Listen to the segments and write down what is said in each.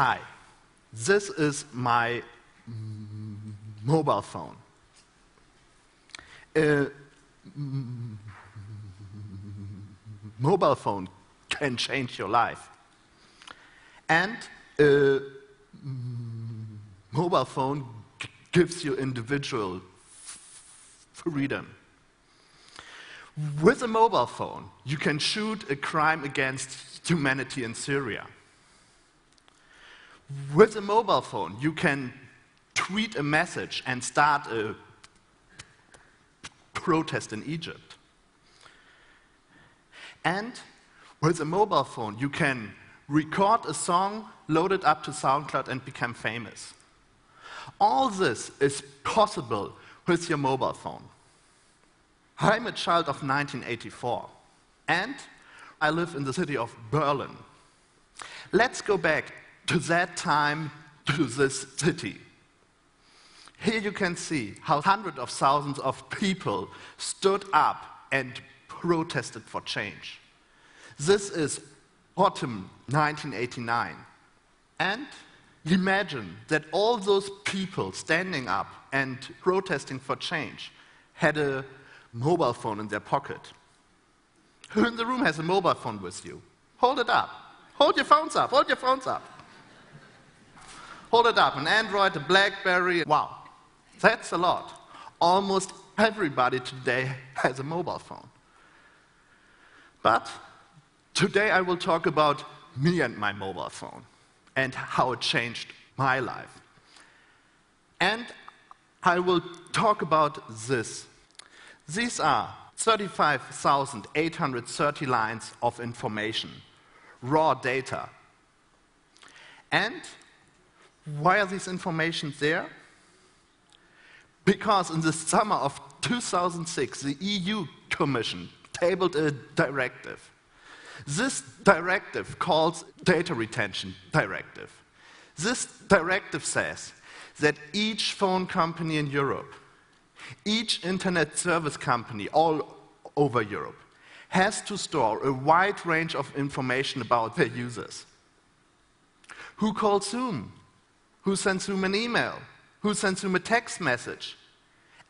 Hi, this is my mobile phone. A mobile phone can change your life. And a mobile phone gives you individual freedom. With a mobile phone, you can shoot a crime against humanity in Syria. With a mobile phone, you can tweet a message and start a protest in Egypt. And with a mobile phone, you can record a song, load it up to SoundCloud, and become famous. All this is possible with your mobile phone. I'm a child of 1984, and I live in the city of Berlin. Let's go back to that time, to this city. Here you can see how hundreds of thousands of people stood up and protested for change. This is autumn 1989. And imagine that all those people standing up and protesting for change had a mobile phone in their pocket. Who in the room has a mobile phone with you? Hold it up. Hold your phones up. Hold your phones up. Hold it up. An Android, a BlackBerry. Wow, that's a lot. Almost everybody today has a mobile phone. But today I will talk about me and my mobile phone and how it changed my life. And I will talk about this. These are 35,830 lines of information, raw data. And why are these information there? Because in the summer of 2006, the EU Commission tabled a directive. This directive calls Data Retention Directive. This directive says that each phone company in Europe, each internet service company all over Europe, has to store a wide range of information about their users. Who calls whom? Who sends whom an email? Who sends whom a text message?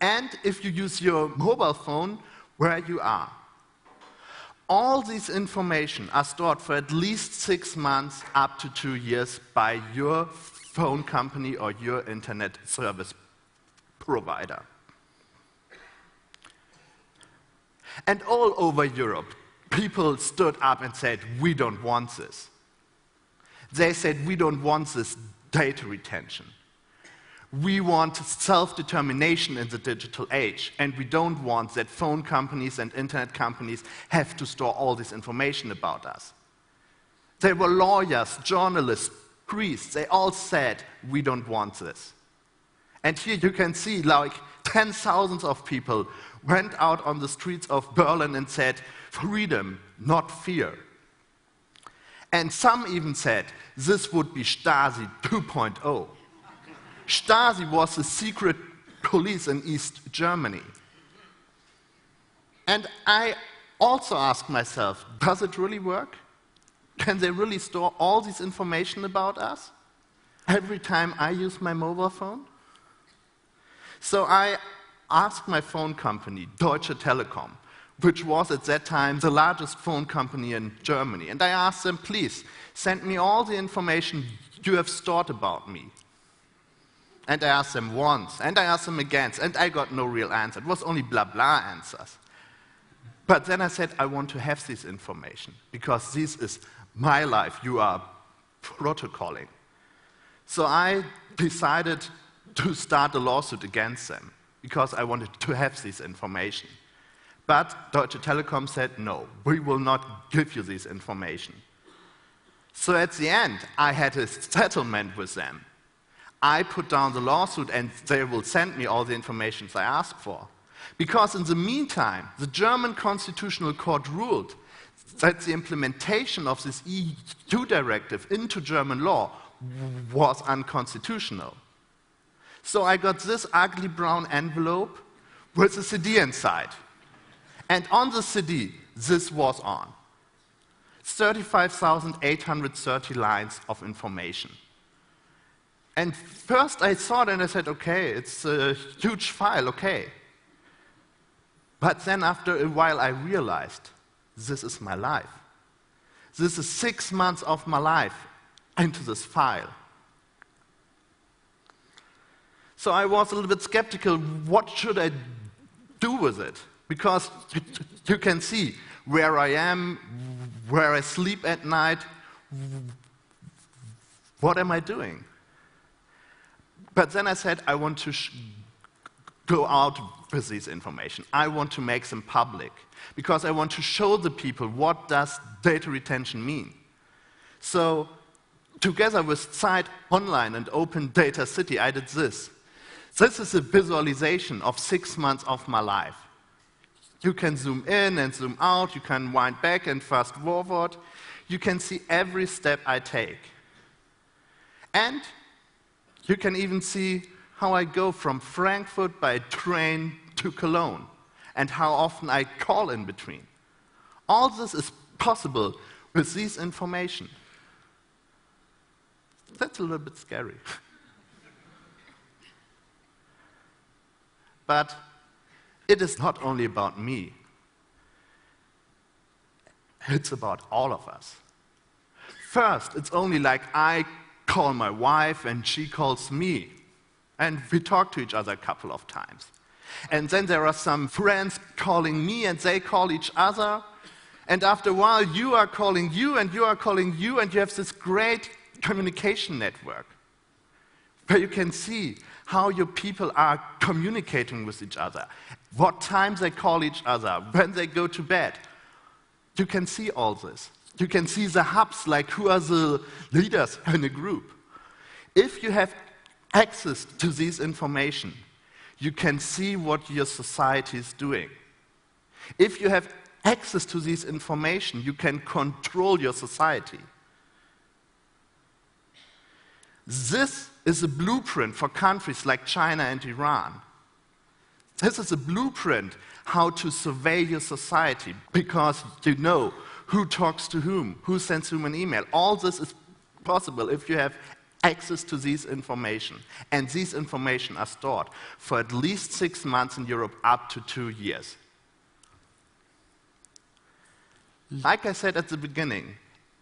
And if you use your mobile phone, where you are. All these information are stored for at least 6 months up to 2 years by your phone company or your internet service provider. And all over Europe, people stood up and said, we don't want this. They said, we don't want this data retention. We want self-determination in the digital age, and we don't want that phone companies and internet companies have to store all this information about us. There were lawyers, journalists, priests, they all said, we don't want this. And here you can see like 10,000 of people went out on the streets of Berlin and said, freedom, not fear. And some even said, this would be Stasi 2.0. Stasi was the secret police in East Germany. And I also asked myself, does it really work? Can they really store all this information about us every time I use my mobile phone? So I asked my phone company, Deutsche Telekom, which was at that time the largest phone company in Germany. And I asked them, please, send me all the information you have stored about me. And I asked them once, and I asked them again, and I got no real answer. It was only blah, blah answers. But then I said, I want to have this information, because this is my life. You are protocolling. So I decided to start a lawsuit against them, because I wanted to have this information. But Deutsche Telekom said, no, we will not give you this information. So at the end, I had a settlement with them. I put down the lawsuit and they will send me all the information I asked for. Because in the meantime, the German Constitutional Court ruled that the implementation of this EU directive into German law was unconstitutional. So I got this ugly brown envelope with a CD inside. And on the CD, this was on. 35,830 lines of information. And first I saw it and I said, okay, it's a huge file, okay. But then after a while I realized, this is my life. This is 6 months of my life into this file. So I was a little bit skeptical, what should I do with it? Because you can see where I am, where I sleep at night, what am I doing? But then I said, I want to go out with this information. I want to make them public, because I want to show the people what does data retention mean. So together with Site Online and Open Data City, I did this. This is a visualization of 6 months of my life. You can zoom in and zoom out, you can wind back and fast forward. You can see every step I take. And you can even see how I go from Frankfurt by train to Cologne, and how often I call in between. All this is possible with this information. That's a little bit scary. But it is not only about me. It's about all of us. First, it's only like I call my wife and she calls me. And we talk to each other a couple of times. And then there are some friends calling me and they call each other. And after a while, you are calling you and you are calling you, and you have this great communication network where you can see how your people are communicating with each other, what times they call each other, when they go to bed. You can see all this. You can see the hubs, like who are the leaders in a group. If you have access to this information, you can see what your society is doing. If you have access to this information, you can control your society. This is a blueprint for countries like China and Iran. This is a blueprint how to survey your society, because you know who talks to whom, who sends whom an email. All this is possible if you have access to this information. And these information are stored for at least 6 months in Europe, up to 2 years. Like I said at the beginning,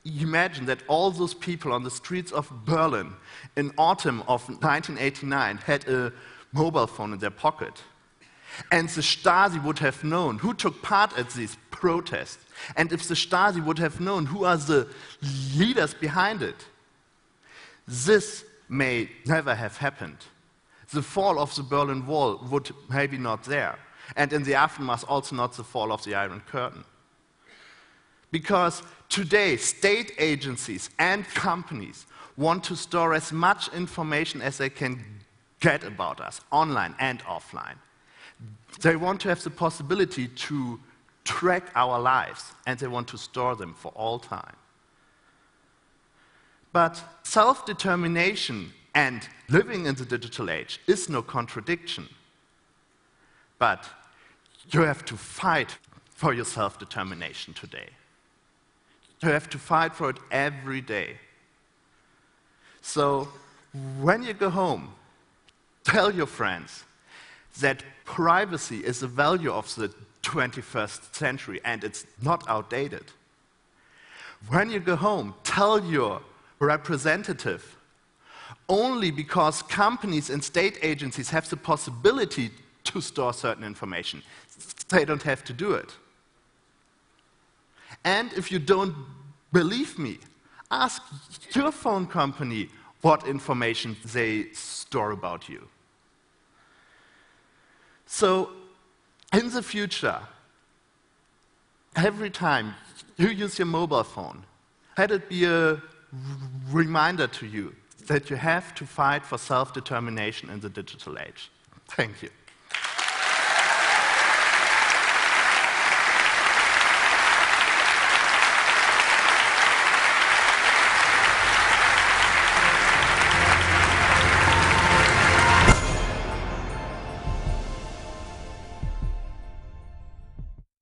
imagine that all those people on the streets of Berlin in autumn of 1989 had a mobile phone in their pocket. And the Stasi would have known who took part at these protests. And if the Stasi would have known who are the leaders behind it, this may never have happened. The fall of the Berlin Wall would maybe not there. And in the aftermath, also not the fall of the Iron Curtain. Because today, state agencies and companies want to store as much information as they can get about us, online and offline. They want to have the possibility to track our lives, and they want to store them for all time. But self-determination and living in the digital age is no contradiction. But you have to fight for your self-determination today. You have to fight for it every day. So when you go home, tell your friends that privacy is a value of the 21st century and it's not outdated. When you go home, tell your representative, only because companies and state agencies have the possibility to store certain information, they don't have to do it. And if you don't believe me, ask your phone company what information they store about you. So, in the future, every time you use your mobile phone, let it be a reminder to you that you have to fight for self-determination in the digital age. Thank you.